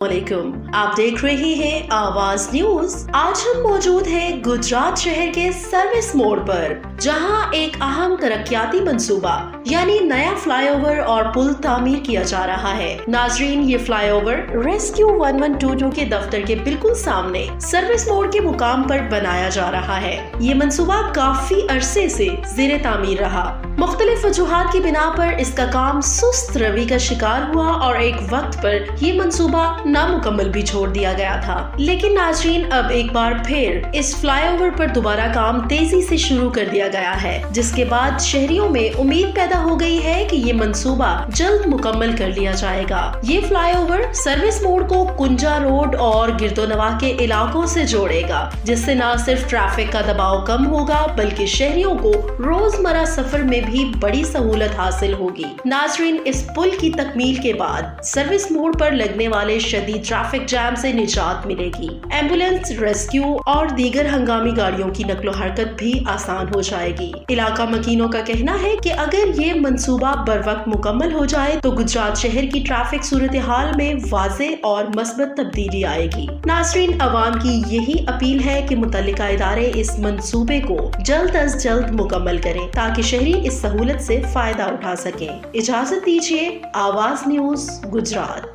वालेकुम, आप देख रहे हैं आवाज न्यूज। आज हम मौजूद हैं गुजरात शहर के सर्विस मोड़ पर, जहां एक अहम तरक्याती मंसूबा यानी नया फ्लाईओवर और पुल तामीर किया जा रहा है। नाजरीन, ये फ्लाईओवर रेस्क्यू 1122 के दफ्तर के बिल्कुल सामने सर्विस मोड़ के मुकाम पर बनाया जा रहा है। ये मंसूबा काफी अरसे से ज़ेरे तामीर रहा। मुख्तलिफ वजूहात की बिना पर इसका काम सुस्त रवि का शिकार हुआ और एक वक्त पर ये मंसूबा नामुकम्मल भी छोड़ दिया गया था। लेकिन नाजरीन, अब एक बार फिर इस फ्लाईओवर पर दोबारा काम तेजी से शुरू कर दिया गया है, जिसके बाद शहरियों में उम्मीद पैदा हो गई है कि ये मंसूबा जल्द मुकम्मल कर लिया जाएगा। ये फ्लाईओवर सर्विस मोड़ को कुंजा रोड और गिरदोनवा के इलाकों से जोड़ेगा, जिससे न सिर्फ ट्रैफिक का दबाव कम होगा बल्कि शहरियों को रोजमर्रा सफर में भी बड़ी सहूलत हासिल होगी। नाजरीन, इस पुल की तकमील के बाद सर्विस मोड़ पर लगने वाले शदीद ट्रैफिक जैम से निजात मिलेगी। एम्बुलेंस, रेस्क्यू और दीगर हंगामी गाड़ियों की नकलो हरकत भी आसान हो जाएगी। इलाका मकीनों का कहना है कि अगर ये मंसूबा बर वक्त मुकम्मल हो जाए तो गुजरात शहर की ट्रैफिक सूरत हाल में वाज़े और मस्बत तब्दीली आएगी। नाजरीन, अवाम की यही अपील है कि मुतल्लिका इदारे इस मंसूबे को जल्द अज जल्द मुकम्मल करें ताकि शहरी इस सहूलत से फायदा उठा सकें। इजाजत दीजिए। आवाज न्यूज, गुजरात।